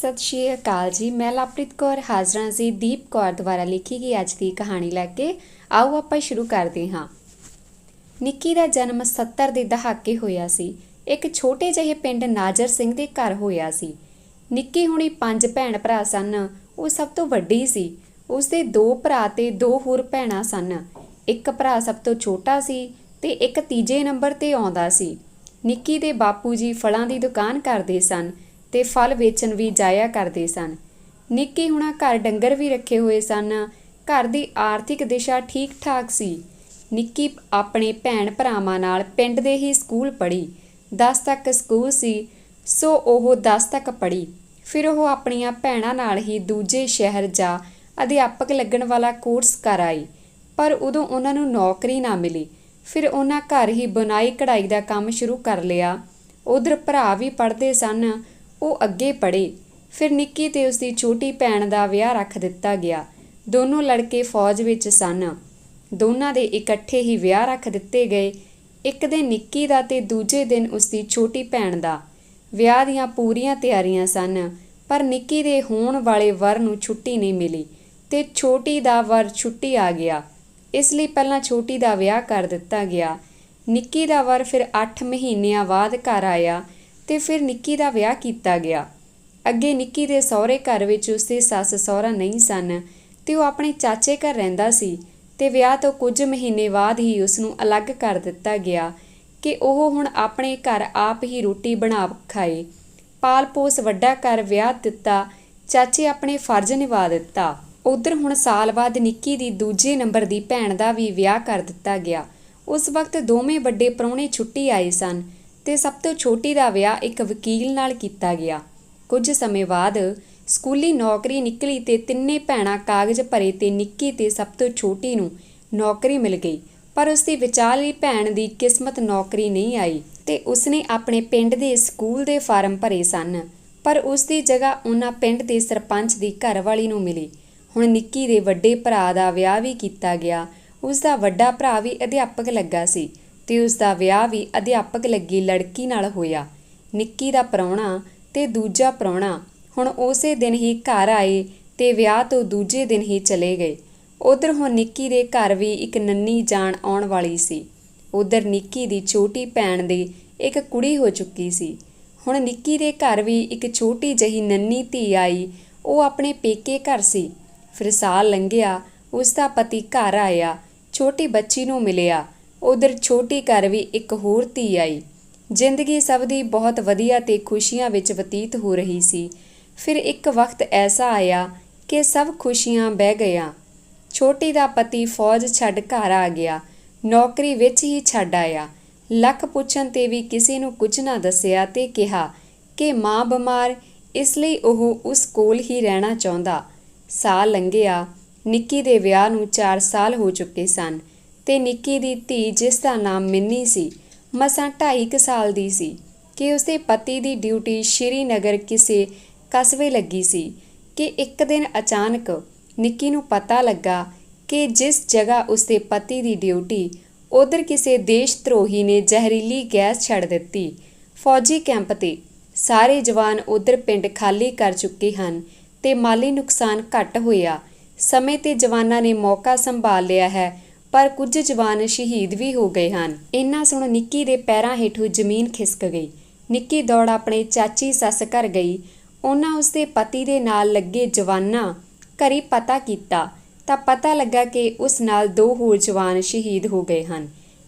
सत श्री अकाल जी। मैं लवप्रीत कौर हाज़र हाँ जी दीप कौर द्वारा लिखी गई अज की कहानी लैके आओ आपां शुरू करते हाँ। निक्की का जन्म 70 के दहाके होया सी। एक छोटे जिहे पिंड नाजर सिंह के घर होया सी। निक्की हुणी 5 भैण भरा सन। वो सब तो वड्डी सी। उसदे 2 भरा ते 2 होर भैणां सन। एक भरा सब तो छोटा सी ते एक तीजे नंबर ते आउंदा सी। निक्की दे बापू जी फलां दी दुकान करदे सन ते फल वेचण भी जाया करदे सन। निक्की हुणां घर डंगर भी रखे हुए सन। घर दी आर्थिक दिशा ठीक ठाक सी। निक्की अपने भैण भरावां नाल पिंड दे ही स्कूल पढ़ी। 10 तक स्कूल सी सो ओह 10 तक पढ़ी। फिर ओह अपणियां भैणां नाल ही दूजे शहर जा अध्यापक लगण वाला कोर्स कर आई, पर उदों उन्हां नूं नौकरी ना मिली। फिर उन्हां घर ही बुनाई कढ़ाई दा काम शुरू कर लिया। उधर भरा भी पढ़दे सन। वो अगे पढ़े। फिर निक्की ते उसकी छोटी भैण दा विआह रख दिता गया। दोनों लड़के फौज विच सन। दोनां दे इकट्ठे ही विआह रख दिते गए। एक दिन निक्की दा ते दूजे दिन उसकी छोटी भैण दा। विआह दीआं पूरीआं तैयारियां सन, पर निक्की दे होण वाले वर नूं छुट्टी नहीं मिली ते छोटी दा वर छुट्टी आ गया। इसलिए पहलां छोटी दा विआह कर दिता गया। निक्की दा वर फिर 8 महीनिਆਂ बाद घर आया ते फिर निक्की दा विआह कीता गया। अगे निक्की दे सहुरे घर विच उसदे सस सहुरा नहीं सन ते वो अपने चाचे घर रहिंदा सी ते विआह तो कुछ महीने बाद ही उसनूं अलग कर दिता गया कि ओह हुण अपने घर आप ही रोटी बना खाए। पाल पोस वड्डा कर विआह दिता। चाचे अपने फर्ज निभा दिता। उधर हुण साल बाद निक्की दी दूजे नंबर दी भैण दा भी विआह कर दिता गया। उस वक्त दोवें वड्डे प्राहुणे छुट्टी आए सन ते सब तो छोटी दा विआह एक वकील नाल कीता गया। कुछ समय बाद स्कूली नौकरी निकली ते तिन्ने भैणां कागज भरे ते निक्की ते सब तो छोटी नूं नौकरी मिल गई, पर उसदी विचारली भैण दी किस्मत नौकरी नहीं आई ते उसने अपने पिंड दे स्कूल दे फार्म भरे सन, पर उसदी जगह उन्हां पिंड दे सरपंच दी घरवाली नूं मिली। हुण निक्की दे वड्डे भरा दा विआह भी कीता गया। उसदा वड्डा भरा भी अध्यापक लगा सी ते उसदा विआह भी अध्यापक लगी लड़की नाल होया। निक्की दा प्राहुणा ते दूजा प्राहुणा हुण उसे दिन ही घर आए ते विआह तो दूजे दिन ही चले गए। उधर हुण निक्की दे घर भी एक नन्नी जान आउण वाली सी। उधर निक्की दी छोटी भैण दे एक कुड़ी हो चुकी सी। हुण निक्की दे घर भी एक छोटी जही नन्नी धी आई। वो अपने पेके घर सी। फिर साल लंघिया। उसका पति घर आया, छोटी बच्ची नूं मिलिया। उधर छोटी घर भी एक होर धी आई। जिंदगी सब दी बहुत वधिया ते खुशियां विच बतीत हो रही सी। फिर एक वक्त ऐसा आया कि सब खुशियां बह गईयां। छोटी दा पति फौज छड्ड घर आ गया। नौकरी विच ही छड्ड आया। लख पुछण ते भी किसी नूं कुछ ना दस्सिया ते कहा कि मां बीमार, इसलिए ओह उस कोल ही रहना चाहुंदा। साल लंघिया। निक्की दे विआह नूं 4 साल हो चुके सन ते निक्की दी धी जिसदा नाम मिन्नी सी मसां 2.5 साल दी सी कि उसके पति दी ड्यूटी श्रीनगर किसी कस्बे लगी सी कि एक दिन अचानक निक्की नूं पता लगा कि जिस जगह उसके पति दी ड्यूटी उधर किसी देश द्रोही ने जहरीली गैस छड़ दिती। फौजी कैंप ते सारे जवान उधर पिंड खाली कर चुके हैं ते माली नुकसान घट होया। समय ते जवानां ने मौका संभाल लिया है, पर कुछ जवान शहीद भी हो गए हैं। इन्ना सुण निक्की दे पैरां हेठों जमीन खिसक गई। निक्की दौड़ अपने चाची सस घर गई। उन्हां उसके पति दे नाल लगे जवानां घरी पता कीता तां पता लगा कि उस नाल 2 होर जवान शहीद हो गए हैं।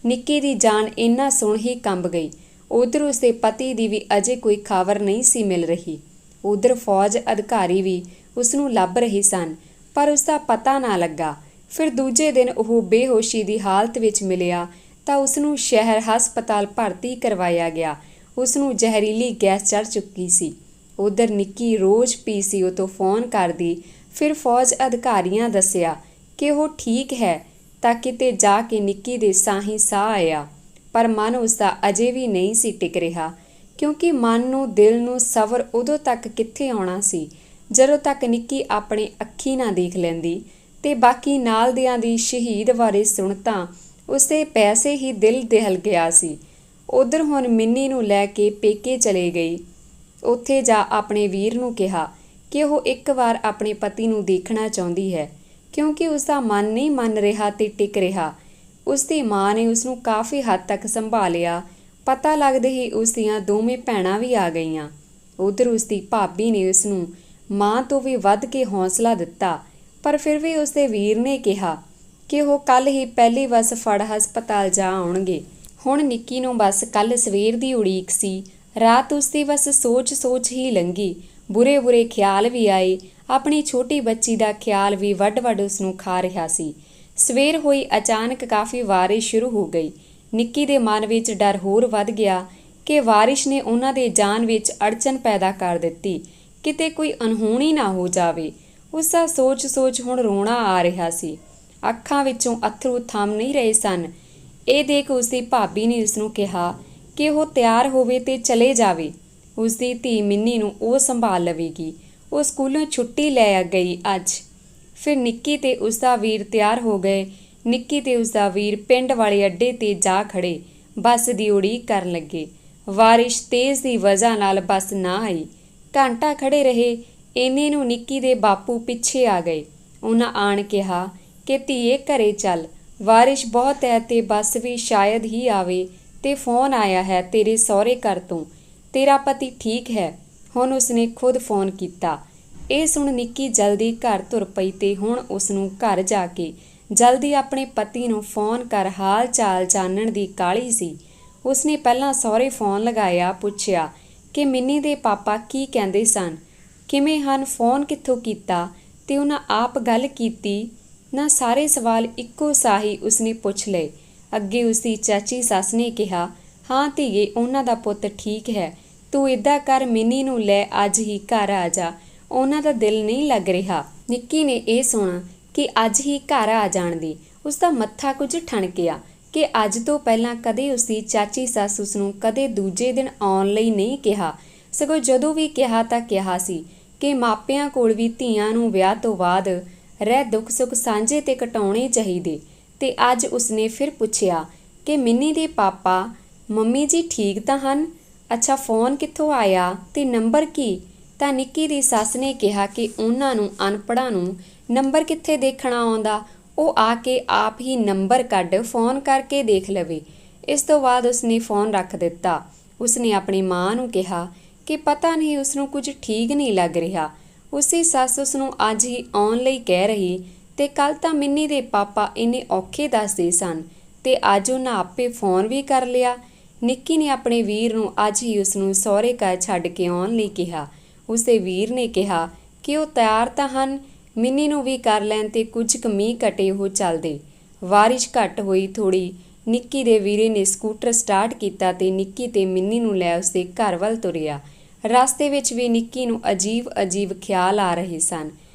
निक्की दी जान इन्ना सुण ही कंब गई। उधर उसके पति दी भी अजे कोई खबर नहीं सी मिल रही। उधर फौज अधिकारी भी उसनूं लभ रहे सन, पर उसका पता ना लगा। फिर दूजे दिन ਉਹ बेहोशी ਦੀ हालत ਵਿੱਚ ਮਿਲਿਆ ਤਾਂ ਉਸਨੂੰ ਸ਼ਹਿਰ ਹਸਪਤਾਲ ਭਰਤੀ ਕਰਵਾਇਆ ਗਿਆ। ਉਸਨੂੰ ਜ਼ਹਿਰੀਲੀ ਗੈਸ ਚੜ ਚੁੱਕੀ ਸੀ। ਉਧਰ ਨਿੱਕੀ ਰੋਜ਼ ਪੀਸੀਓ ਤੋਂ ਫੋਨ ਕਰਦੀ। ਫਿਰ ਫੌਜ ਅਧਿਕਾਰੀਆਂ ਦੱਸਿਆ ਕਿ ਉਹ ਠੀਕ ਹੈ ਤਾਂ ਕਿਤੇ ਜਾ ਕੇ ਨਿੱਕੀ ਦੇ ਸਾਹੀ ਸਾਹ ਆਇਆ, ਪਰ ਮਨ ਉਸਦਾ ਅਜੇ ਵੀ ਨਹੀਂ ਸੀ ਟਿਕ ਰਿਹਾ, ਕਿਉਂਕਿ ਮਨ ਨੂੰ ਦਿਲ ਨੂੰ ਸਬਰ ਉਦੋਂ ਤੱਕ ਕਿੱਥੇ ਆਉਣਾ ਸੀ ਜਦੋਂ ਤੱਕ ਨਿੱਕੀ ਆਪਣੇ ਅੱਖੀ ਨਾ ਦੇਖ ਲੈਂਦੀ ਤੇ ਬਾਕੀ ਨਾਲ ਦਿਆਂ ਦੀ ਸ਼ਹੀਦ ਬਾਰੇ ਸੁਣ ਤਾਂ ਉਸਦੇ ਪੈਸੇ ਹੀ ਦਿਲ ਦਹਿਲ ਗਿਆ ਸੀ। ਉਧਰ ਹੁਣ ਮਿੰਨੀ ਨੂੰ ਲੈ ਕੇ ਪੇਕੇ ਚਲੇ ਗਈ। ਉੱਥੇ ਜਾ ਆਪਣੇ ਵੀਰ ਨੂੰ ਕਿਹਾ ਕਿ ਉਹ ਇੱਕ ਵਾਰ ਆਪਣੇ ਪਤੀ ਨੂੰ ਦੇਖਣਾ ਚਾਹੁੰਦੀ ਹੈ, ਕਿਉਂਕਿ ਉਸਦਾ ਮਨ ਨਹੀਂ ਮੰਨ ਰਿਹਾ ਤੇ ਟਿਕ ਰਿਹਾ। ਉਸਦੀ ਮਾਂ ਨੇ ਉਸਨੂੰ ਕਾਫੀ ਹੱਦ ਤੱਕ ਸੰਭਾਲਿਆ। ਪਤਾ ਲੱਗਦੇ ਹੀ ਉਸਦੀਆਂ ਦੋਵੇਂ ਭੈਣਾਂ ਵੀ ਆ ਗਈਆਂ। ਉਧਰ ਉਸਦੀ ਭਾਬੀ ਨੇ ਉਸਨੂੰ ਮਾਂ ਤੋਂ ਵੀ ਵੱਧ ਕੇ ਹੌਸਲਾ ਦਿੱਤਾ, ਪਰ ਫਿਰ ਵੀ ਉਸਦੇ ਵੀਰ ਨੇ ਕਿਹਾ ਕਿ ਉਹ ਕੱਲ੍ਹ ਹੀ ਪਹਿਲੀ ਬੱਸ ਫੜ ਹਸਪਤਾਲ ਜਾ ਆਉਣਗੇ। ਹੁਣ ਨਿੱਕੀ ਨੂੰ ਬਸ ਕੱਲ੍ਹ ਸਵੇਰ ਦੀ ਉਡੀਕ ਸੀ। ਰਾਤ ਉਸਦੀ ਬਸ ਸੋਚ ਹੀ ਲੰਘੀ। ਬੁਰੇ ਖਿਆਲ ਵੀ ਆਏ। ਆਪਣੀ ਛੋਟੀ ਬੱਚੀ ਦਾ ਖਿਆਲ ਵੀ ਵੱਡ ਉਸਨੂੰ ਖਾ ਰਿਹਾ ਸੀ। ਸਵੇਰ ਹੋਈ, ਅਚਾਨਕ ਕਾਫੀ ਬਾਰਿਸ਼ ਸ਼ੁਰੂ ਹੋ ਗਈ। ਨਿੱਕੀ ਦੇ ਮਨ ਵਿੱਚ ਡਰ ਹੋਰ ਵੱਧ ਗਿਆ ਕਿ ਬਾਰਿਸ਼ ਨੇ ਉਹਨਾਂ ਦੇ ਜਾਨ ਵਿੱਚ ਅੜਚਨ ਪੈਦਾ ਕਰ ਦਿੱਤੀ, ਕਿਤੇ ਕੋਈ ਅਣਹੋਣੀ ਨਾ ਹੋ ਜਾਵੇ। ਉਸਦਾ ਸੋਚ ਹੁਣ ਰੋਣਾ ਆ ਰਿਹਾ ਸੀ। ਅੱਖਾਂ ਵਿੱਚੋਂ ਅੱਥਰੂ ਥੰਮ ਨਹੀਂ ਰਹੇ ਸਨ। ਇਹ ਦੇਖ ਉਸਦੀ ਭਾਬੀ ਨੇ ਉਸਨੂੰ ਕਿਹਾ ਕਿ ਉਹ ਤਿਆਰ ਹੋਵੇ ਤੇ ਚਲੇ ਜਾਵੇ। ਉਸਦੀ ਧੀ ਮਿੰਨੀ ਨੂੰ ਉਹ ਸੰਭਾਲ ਲਵੇਗੀ। ਉਹ ਸਕੂਲੋਂ ਛੁੱਟੀ ਲੈ ਗਈ ਅੱਜ। ਫਿਰ ਨਿੱਕੀ ਤੇ ਉਸਦਾ ਵੀਰ ਤਿਆਰ ਹੋ ਗਏ। ਨਿੱਕੀ ਤੇ ਉਸਦਾ ਵੀਰ ਪਿੰਡ ਵਾਲੇ ਅੱਡੇ ਤੇ ਜਾ ਖੜੇ, ਬੱਸ ਦੀ ਉਡੀਕ ਕਰਨ ਲੱਗੇ। ਬਾਰਿਸ਼ ਤੇਜ਼ ਦੀ ਵਜ੍ਹਾ ਨਾਲ ਬੱਸ ਨਾ ਆਈ। ਘੰਟਾ ਖੜੇ ਰਹੇ। ਇੰਨੇ ਨੂੰ ਨਿੱਕੀ ਦੇ ਬਾਪੂ ਪਿੱਛੇ ਆ ਗਏ। ਉਹਨਾਂ ਆਣ ਕਿਹਾ ਕਿ ਧੀਏ ਘਰੇ ਚੱਲ, ਬਾਰਿਸ਼ ਬਹੁਤ ਹੈ ਤੇ ਬੱਸ ਵੀ ਸ਼ਾਇਦ ਹੀ ਆਵੇ ਤੇ ਫੋਨ ਆਇਆ ਹੈ ਤੇਰੇ ਸਹੁਰੇ ਘਰ ਤੋਂ, ਤੇਰਾ ਪਤੀ ਠੀਕ ਹੈ। ਹੁਣ ਉਸਨੇ ਖੁਦ ਫੋਨ ਕੀਤਾ। ਇਹ ਸੁਣ ਨਿੱਕੀ ਜਲਦੀ ਘਰ ਤੁਰ ਪਈ ਤੇ ਹੁਣ ਉਸਨੂੰ ਘਰ ਜਾ ਕੇ ਜਲਦੀ ਆਪਣੇ ਪਤੀ ਨੂੰ ਫੋਨ ਕਰ ਹਾਲ ਚਾਲ ਜਾਣਨ ਦੀ ਕਾਹਲੀ ਸੀ। ਉਸਨੇ ਪਹਿਲਾਂ ਸਹੁਰੇ ਫੋਨ ਲਗਾਇਆ, ਪੁੱਛਿਆ ਕਿ ਮਿੰਨੀ ਦੇ ਪਾਪਾ ਕੀ ਕਹਿੰਦੇ ਸਨ, ਕਿਵੇਂ ਹਨ, ਫੋਨ ਕਿੱਥੋਂ ਕੀਤਾ ਤੇ ਉਹਨਾਂ ਆਪ ਗੱਲ ਕੀਤੀ ਨਾ। ਸਾਰੇ ਸਵਾਲ ਇੱਕੋ ਸਾਹੀ ਉਸਨੇ ਪੁੱਛ ਲਏ। ਅੱਗੇ ਉਸਦੀ ਚਾਚੀ ਸੱਸ ਨੇ ਕਿਹਾ, ਹਾਂ ਧੀਏ, ਉਹਨਾਂ ਦਾ ਪੁੱਤ ਠੀਕ ਹੈ। ਤੂੰ ਇੱਦਾਂ ਕਰ, ਮਿੰਨੀ ਨੂੰ ਲੈ ਅੱਜ ਹੀ ਘਰ ਆ ਜਾ, ਉਹਨਾਂ ਦਾ ਦਿਲ ਨਹੀਂ ਲੱਗ ਰਿਹਾ। ਨਿੱਕੀ ਨੇ ਇਹ ਸੁਣਾ ਕਿ ਅੱਜ ਹੀ ਘਰ ਆ ਜਾਣ ਦੀ। ਉਸਦਾ ਮੱਥਾ ਕੁਝ ਠਣਕਿਆ ਕਿ ਅੱਜ ਤੋਂ ਪਹਿਲਾਂ ਕਦੇ ਉਸਦੀ ਚਾਚੀ ਸੱਸ ਉਸਨੂੰ ਕਦੇ ਦੂਜੇ ਦਿਨ ਆਉਣ ਲਈ ਨਹੀਂ ਕਿਹਾ, ਸਗੋਂ ਜਦੋਂ ਵੀ ਕਿਹਾ ਤਾਂ ਕਿਹਾ ਸੀ ਕਿ ਮਾਪਿਆਂ ਕੋਲ ਵੀ ਧੀਆਂ ਨੂੰ ਵਿਆਹ ਤੋਂ ਬਾਅਦ ਰਹਿ ਦੁੱਖ ਸੁੱਖ ਸਾਂਝੇ ਤੇ ਕਟਾਉਣੇ ਚਾਹੀਦੇ। ਤੇ ਅੱਜ ਉਸਨੇ ਫਿਰ ਪੁੱਛਿਆ ਕਿ ਮਿੰਨੀ ਦੇ ਪਾਪਾ ਮੰਮੀ ਜੀ ਠੀਕ ਤਾਂ ਹਨ? ਅੱਛਾ, ਫੋਨ ਕਿੱਥੋਂ ਆਇਆ ਤੇ ਨੰਬਰ ਕੀ? ਤਾਂ ਨਿੱਕੀ ਦੀ ਸੱਸ ਨੇ ਕਿਹਾ ਕਿ ਉਹਨਾਂ ਨੂੰ ਅਨਪੜ੍ਹਾਂ ਨੂੰ ਨੰਬਰ ਕਿੱਥੇ ਦੇਖਣਾ ਆਉਂਦਾ, ਉਹ ਆ ਕੇ ਆਪ ਹੀ ਨੰਬਰ ਕੱਢ ਫੋਨ ਕਰਕੇ ਦੇਖ ਲਵੇ। ਇਸ ਤੋਂ ਬਾਅਦ ਉਸਨੇ ਫੋਨ ਰੱਖ ਦਿੱਤਾ। ਉਸਨੇ ਆਪਣੀ ਮਾਂ ਨੂੰ ਕਿਹਾ ਕਿ ਪਤਾ ਨਹੀਂ ਉਸਨੂੰ ਕੁਝ ਠੀਕ ਨਹੀਂ ਲੱਗ ਰਿਹਾ। ਉਸਦੀ ਸੱਸ ਉਸਨੂੰ ਅੱਜ ਹੀ ਆਉਣ ਲਈ ਕਹਿ ਰਹੀ ਤੇ ਕੱਲ ਤਾਂ ਮਿੰਨੀ ਦੇ ਪਾਪਾ ਇੰਨੇ ਔਖੇ ਦੱਸਦੇ ਸਨ ਤੇ ਅੱਜ ਉਹਨਾਂ ਆਪੇ ਫੋਨ ਵੀ ਕਰ ਲਿਆ। ਨਿੱਕੀ ਨੇ ਆਪਣੇ ਵੀਰ ਨੂੰ ਅੱਜ ਹੀ ਉਸਨੂੰ ਸਹੁਰੇ ਘਰ ਛੱਡ ਕੇ ਆਉਣ ਲਈ ਕਿਹਾ। ਉਸਦੇ ਵੀਰ ਨੇ ਕਿਹਾ ਕਿ ਉਹ ਤਿਆਰ ਤਾਂ ਹਨ, ਮਿੰਨੀ ਨੂੰ ਵੀ ਕਰ ਲੈਣ ਤੇ ਕੁਝ ਕੁ ਮੀਂਹ ਘਟੇ ਉਹ ਚੱਲਦੇ। ਬਾਰਿਸ਼ ਘੱਟ ਹੋਈ ਥੋੜ੍ਹੀ। ਨਿੱਕੀ ਦੇ ਵੀਰੇ ਨੇ ਸਕੂਟਰ ਸਟਾਰਟ ਕੀਤਾ ਤੇ ਨਿੱਕੀ ਤੇ ਮਿੰਨੀ ਨੂੰ ਲੈ ਉਸਦੇ ਘਰ ਵੱਲ ਤੁਰਿਆ। ਰਸਤੇ ਵਿੱਚ ਵੀ ਨਿੱਕੀ ਨੂੰ ਅਜੀਬ ਖਿਆਲ ਆ ਰਹੇ ਸਨ।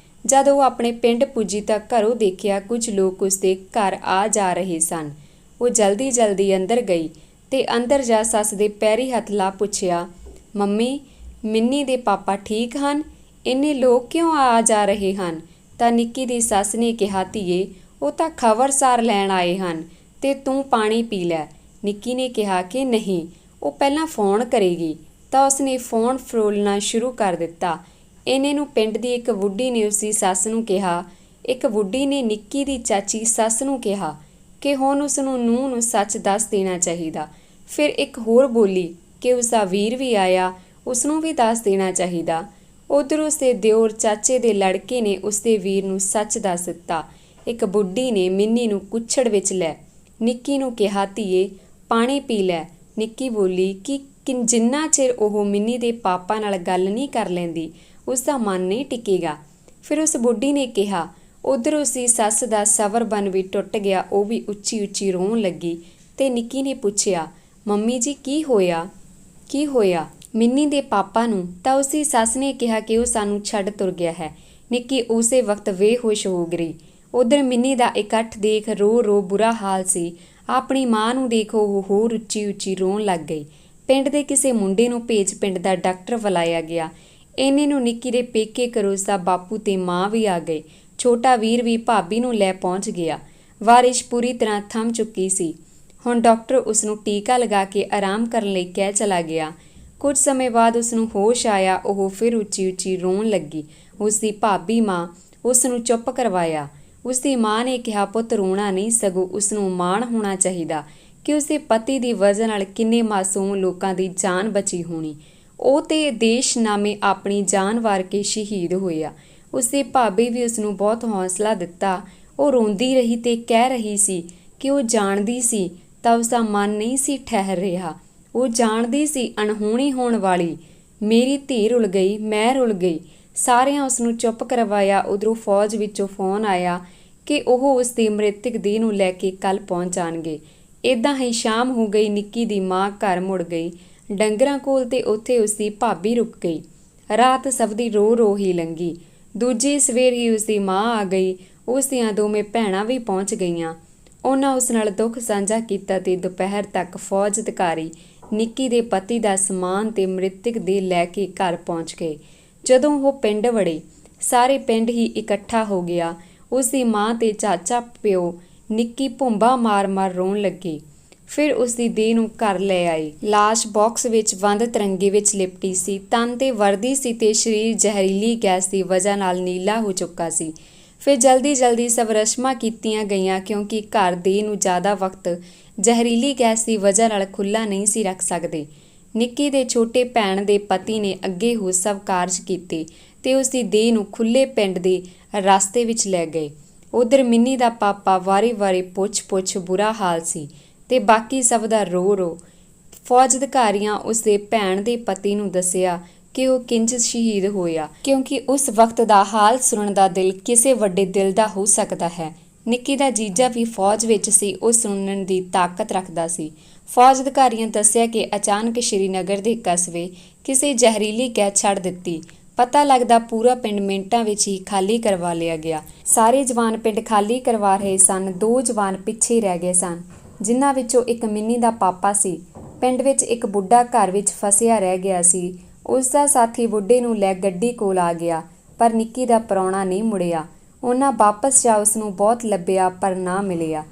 ਜਦ ਉਹ ਆਪਣੇ ਪਿੰਡ ਪੁੱਜੀ ਤਾਂ ਘਰੋਂ ਦੇਖਿਆ ਕੁਝ ਲੋਕ ਉਸਦੇ ਘਰ ਆ ਜਾ ਰਹੇ ਸਨ। ਉਹ ਜਲਦੀ ਅੰਦਰ ਗਈ ਤੇ ਅੰਦਰ ਜਾ ਸੱਸ ਦੇ ਪੈਰੀ ਹੱਥ ਲਾ ਪੁੱਛਿਆ, ਮੰਮੀ, ਮਿੰਨੀ ਦੇ ਪਾਪਾ ਠੀਕ ਹਨ? ਇੰਨੇ ਲੋਕ ਕਿਉਂ ਆ ਜਾ ਰਹੇ ਹਨ? ਤਾਂ ਨਿੱਕੀ ਦੀ ਸੱਸ ਨੇ ਕਿਹਾ, ਧੀਏ, ਉਹ ਤਾਂ ਖਬਰਸਾਰ ਲੈਣ ਆਏ ਹਨ ਤੇ ਤੂੰ ਪਾਣੀ ਪੀ ਲੈ। ਨਿੱਕੀ ਨੇ ਕਿਹਾ ਕਿ ਨਹੀਂ, ਉਹ ਪਹਿਲਾਂ ਫੋਨ ਕਰੇਗੀ। ਤਾਂ ਉਸਨੇ ਫੋਨ ਫਰੋਲਣਾ ਸ਼ੁਰੂ ਕਰ ਦਿੱਤਾ। ਇੰਨੇ ਨੂੰ ਪਿੰਡ ਦੀ ਇੱਕ ਬੁੱਢੀ ਨੇ ਉਸਦੀ ਸੱਸ ਨੂੰ ਕਿਹਾ, ਇੱਕ ਬੁੱਢੀ ਨੇ ਨਿੱਕੀ ਦੀ ਚਾਚੀ ਸੱਸ ਨੂੰ ਕਿਹਾ ਕਿ ਹੁਣ ਉਸਨੂੰ ਨੂੰਹ ਨੂੰ ਸੱਚ ਦੱਸ ਦੇਣਾ ਚਾਹੀਦਾ। ਫਿਰ ਇੱਕ ਹੋਰ ਬੋਲੀ ਕਿ ਉਸਦਾ ਵੀਰ ਵੀ ਆਇਆ, ਉਸਨੂੰ ਵੀ ਦੱਸ ਦੇਣਾ ਚਾਹੀਦਾ। ਉੱਧਰ ਉਸਦੇ ਦਿਓਰ ਚਾਚੇ ਦੇ ਲੜਕੇ ਨੇ ਉਸਦੇ ਵੀਰ ਨੂੰ ਸੱਚ ਦੱਸ ਦਿੱਤਾ। ਇੱਕ ਬੁੱਢੀ ਨੇ ਮਿੰਨੀ ਨੂੰ ਕੁੱਛੜ ਵਿੱਚ ਲੈ ਨਿੱਕੀ ਨੂੰ ਕਿਹਾ, ਧੀਏ, ਪਾਣੀ ਪੀ ਲੈ। ਨਿੱਕੀ ਬੋਲੀ ਕਿ ਜਿੰਨਾ ਚਿਰ ਉਹ ਮਿੰਨੀ ਦੇ ਪਾਪਾ ਨਾਲ ਗੱਲ ਨਹੀਂ ਕਰ ਲੈਂਦੀ ਉਸਦਾ ਮਨ ਨਹੀਂ ਟਿਕੇਗਾ। ਫਿਰ ਉਸ ਬੁੱਢੀ ਨੇ ਕਿਹਾ। ਉੱਧਰ ਉਸਦੀ ਸੱਸ ਦਾ ਸਬਰ ਬਨ ਵੀ ਟੁੱਟ ਗਿਆ। ਉਹ ਵੀ ਉੱਚੀ ਰੋਣ ਲੱਗੀ ਤੇ ਨਿੱਕੀ ਨੇ ਪੁੱਛਿਆ, ਮੰਮੀ ਜੀ ਕੀ ਹੋਇਆ ਮਿੰਨੀ ਦੇ ਪਾਪਾ ਨੂੰ? ਤਾਂ ਉਸਦੀ ਸੱਸ ਨੇ ਕਿਹਾ ਕਿ ਉਹ ਸਾਨੂੰ ਛੱਡ ਤੁਰ ਗਿਆ ਹੈ। ਨਿੱਕੀ ਉਸੇ ਵਕਤ ਬੇਹੋਸ਼ ਹੋ ਗਈ। ਉੱਧਰ ਮਿੰਨੀ ਦਾ ਇਕੱਠ ਦੇਖ ਰੋ ਬੁਰਾ ਹਾਲ ਸੀ। ਆਪਣੀ ਮਾਂ ਨੂੰ ਦੇਖ ਉਹ ਹੋਰ ਉੱਚੀ ਰੋਣ ਲੱਗ ਗਈ। ਪਿੰਡ ਦੇ ਕਿਸੇ ਮੁੰਡੇ ਨੂੰ ਭੇਜ ਪਿੰਡ ਦਾ ਡਾਕਟਰ ਬੁਲਾਇਆ ਗਿਆ। ਇੰਨੇ ਨੂੰ ਨਿੱਕੀ ਦੇ ਪੇਕੇ ਘਰੋਂ ਉਸਦਾ ਬਾਪੂ ਤੇ ਮਾਂ ਵੀ ਆ ਗਏ। ਛੋਟਾ ਵੀਰ ਵੀ ਭਾਬੀ ਨੂੰ ਲੈ ਪਹੁੰਚ ਗਿਆ। ਬਾਰਿਸ਼ ਪੂਰੀ ਤਰ੍ਹਾਂ ਥੰਮ ਚੁੱਕੀ ਸੀ। ਹੁਣ ਡਾਕਟਰ ਉਸਨੂੰ ਟੀਕਾ ਲਗਾ ਕੇ ਆਰਾਮ ਕਰਨ ਲਈ ਕਹਿ ਚਲਾ ਗਿਆ। ਕੁਝ ਸਮੇਂ ਬਾਅਦ ਉਸ ਨੂੰ ਹੋਸ਼ ਆਇਆ। ਉਹ ਫਿਰ ਉੱਚੀ ਉੱਚੀ ਰੋਣ ਲੱਗੀ। ਉਸ ਦੀ ਭਾਬੀ ਮਾਂ ਉਸ ਨੂੰ ਚੁੱਪ ਕਰਵਾਇਆ। ਉਸ ਦੀ ਮਾਂ ਨੇ ਕਿਹਾ, ਪੁੱਤ ਰੋਣਾ ਨਹੀਂ, ਸਗੋਂ ਉਸ ਨੂੰ ਮਾਣ ਹੋਣਾ ਚਾਹੀਦਾ ਕਿ ਉਸ ਦੇ ਪਤੀ ਦੀ ਵਜ੍ਹਾ ਨਾਲ ਕਿੰਨੇ ਮਾਸੂਮ ਲੋਕਾਂ ਦੀ ਜਾਨ ਬਚੀ ਹੋਣੀ। ਉਹ ਤੇ ਦੇਸ਼ ਨਾਮੇ ਆਪਣੀ ਜਾਨ ਵਾਰ ਕੇ ਸ਼ਹੀਦ ਹੋਇਆ। ਉਸ ਦੀ ਭਾਬੀ ਵੀ ਉਸ ਨੂੰ ਬਹੁਤ ਹੌਸਲਾ ਦਿੱਤਾ। ਉਹ ਰੋਂਦੀ ਰਹੀ ਤੇ ਕਹਿ ਰਹੀ ਸੀ ਕਿ ਉਹ ਜਾਣਦੀ ਸੀ ਤਾਂ ਉਸ ਦਾ ਮਨ ਨਹੀਂ ਸੀ ਠਹਿਰ ਰਿਹਾ। ਉਹ ਜਾਣਦੀ ਸੀ ਅਣਹੋਣੀ ਹੋਣ ਵਾਲੀ। ਮੇਰੀ ਧੀ ਰੁਲ ਗਈ, ਮੈਂ ਰੁਲ ਗਈ। ਸਾਰਿਆਂ ਉਸ ਨੂੰ ਚੁੱਪ ਕਰਵਾਇਆ। ਉਧਰੋਂ ਫੌਜ ਵਿੱਚੋਂ ਫੋਨ ਆਇਆ ਕਿ ਉਹ ਉਸ ਦੀ ਮ੍ਰਿਤਕ ਦੇਹ ਨੂੰ ਲੈ ਕੇ ਕੱਲ੍ਹ ਪਹੁੰਚ ਜਾਣਗੇ। ਇੱਦਾਂ ਹੀ ਸ਼ਾਮ ਹੋ ਗਈ। ਨਿੱਕੀ ਦੀ ਮਾਂ ਘਰ ਮੁੜ ਗਈ ਡੰਗਰਾਂ ਕੋਲ ਤੇ ਉੱਥੇ ਉਸ ਦੀ ਭਾਬੀ ਰੁਕ ਗਈ। ਰਾਤ ਸਭ ਦੀ ਰੋ ਰੋ ਹੀ ਲੰਘੀ। ਦੂਜੀ ਸਵੇਰ ਹੀ ਉਸ ਦੀ ਮਾਂ ਆ ਗਈ। ਉਸ ਦੀਆਂ ਦੋਵੇਂ ਭੈਣਾਂ ਵੀ ਪਹੁੰਚ ਗਈਆਂ। ਉਹਨਾਂ ਉਸ ਨਾਲ ਦੁੱਖ ਸਾਂਝਾ ਕੀਤਾ ਤੇ ਦੁਪਹਿਰ ਤੱਕ ਫੌਜ ਅਧਿਕਾਰੀ ਨਿੱਕੀ ਦੇ ਪਤੀ ਦਾ ਸਮਾਨ ਤੇ ਮ੍ਰਿਤਕ ਦੇਹ ਲੈ ਕੇ ਘਰ ਪਹੁੰਚ ਗਏ। ਜਦੋਂ ਉਹ ਪਿੰਡ ਵੜੇ, ਸਾਰੇ ਪਿੰਡ ਹੀ ਇਕੱਠਾ ਹੋ ਗਿਆ। ਉਸ ਦੀ ਮਾਂ ਤੇ ਚਾਚਾ ਪਿਓ ਨਿੱਕੀ ਭੁੰਬਾ ਮਾਰ-ਮਾਰ ਰੋਣ ਲੱਗੇ। ਫਿਰ ਉਸ ਦੀ ਦੇਹ ਨੂੰ ਘਰ ਲੈ ਆਏ। ਲਾਸ਼ ਬਾਕਸ ਵਿੱਚ ਬੰਦ ਤਿਰੰਗੇ ਵਿੱਚ ਲਿਪਟੀ ਸੀ। ਤਨ ਤੇ ਵਰਦੀ ਸੀ ਤੇ ਸਰੀਰ ਜ਼ਹਿਰੀਲੀ ਗੈਸ ਦੀ ਵਜ੍ਹਾ ਨਾਲ ਨੀਲਾ ਹੋ ਚੁੱਕਾ ਸੀ। ਫਿਰ ਜਲਦੀ ਸਭ ਰਸਮਾਂ ਕੀਤੀਆਂ ਗਈਆਂ ਕਿਉਂਕਿ ਘਰ ਦੇਹ ਨੂੰ ਜ਼ਿਆਦਾ ਵਕਤ ਜ਼ਹਿਰੀਲੀ ਗੈਸ ਦੀ ਵਜ੍ਹਾ ਨਾਲ ਖੁੱਲ੍ਹਾ ਨਹੀਂ ਸੀ ਰੱਖ ਸਕਦੇ। ਨਿੱਕੀ ਦੇ ਛੋਟੇ ਭੈਣ ਦੇ ਪਤੀ ਨੇ ਅੱਗੇ ਹੋ ਸਭ ਕਾਰਜ ਕੀਤੇ ਤੇ ਉਸ ਦੀ ਦੇਹ ਨੂੰ ਖੁੱਲ੍ਹੇ ਪਿੰਡ ਦੇ ਰਸਤੇ ਵਿੱਚ ਲੈ ਗਏ। ਉਧਰ ਮਿੰਨੀ ਦਾ ਪਾਪਾ ਵਾਰੀ ਪੁੱਛ ਬੁਰਾ ਹਾਲ ਸੀ ਤੇ ਬਾਕੀ ਸਭ ਦਾ ਰੋ ਫੌਜ ਅਧਿਕਾਰੀਆਂ ਉਸ ਦੇ ਭੈਣ ਦੇ ਪਤੀ ਨੂੰ ਦੱਸਿਆ ਕਿ ਉਹ ਕਿੰਜ ਸ਼ਹੀਦ ਹੋਇਆ, ਕਿਉਂਕਿ ਉਸ ਵਕਤ ਦਾ ਹਾਲ ਸੁਣਨ ਦਾ ਦਿਲ ਕਿਸੇ ਵੱਡੇ ਦਿਲ ਦਾ ਹੋ ਸਕਦਾ ਹੈ। ਨਿੱਕੀ ਦਾ ਜੀਜਾ ਵੀ ਫੌਜ ਵਿੱਚ ਸੀ। ਉਹ ਸੁਣਨ ਦੀ ਤਾਕਤ ਰੱਖਦਾ ਸੀ। ਫੌਜ ਅਧਿਕਾਰੀਆਂ ਦੱਸਿਆ ਕਿ ਅਚਾਨਕ ਸ਼੍ਰੀਨਗਰ ਦੇ ਕਸਬੇ ਕਿਸੇ ਜ਼ਹਿਰੀਲੀ ਗੈਸ ਛੱਡ ਦਿੱਤੀ। ਪਤਾ ਲੱਗਦਾ ਪੂਰਾ ਪਿੰਡ ਮਿੰਟਾਂ ਵਿੱਚ ਹੀ ਖਾਲੀ ਕਰਵਾ ਲਿਆ ਗਿਆ। ਸਾਰੇ ਜਵਾਨ ਪਿੰਡ ਖਾਲੀ ਕਰਵਾ ਰਹੇ ਸਨ। 2 ਜਵਾਨ ਪਿੱਛੇ ਰਹਿ ਗਏ ਸਨ, ਜਿਨ੍ਹਾਂ ਵਿੱਚੋਂ ਇੱਕ ਮਿੰਨੀ ਦਾ ਪਾਪਾ ਸੀ। ਪਿੰਡ ਵਿੱਚ ਇੱਕ ਬੁੱਢਾ ਘਰ ਵਿੱਚ ਫਸਿਆ ਰਹਿ ਗਿਆ ਸੀ। ਉਸ ਦਾ ਸਾਥੀ ਬੁੱਢੇ ਨੂੰ ਲੈ ਗੱਡੀ ਕੋਲ ਆ ਗਿਆ, ਪਰ ਨਿੱਕੀ ਦਾ ਪ੍ਰਾਹੁਣਾ ਨਹੀਂ ਮੁੜਿਆ। ਉਹਨਾਂ ਵਾਪਸ ਜਾ ਉਸ ਨੂੰ ਬਹੁਤ ਲੱਭਿਆ ਪਰ ਨਾ ਮਿਲਿਆ।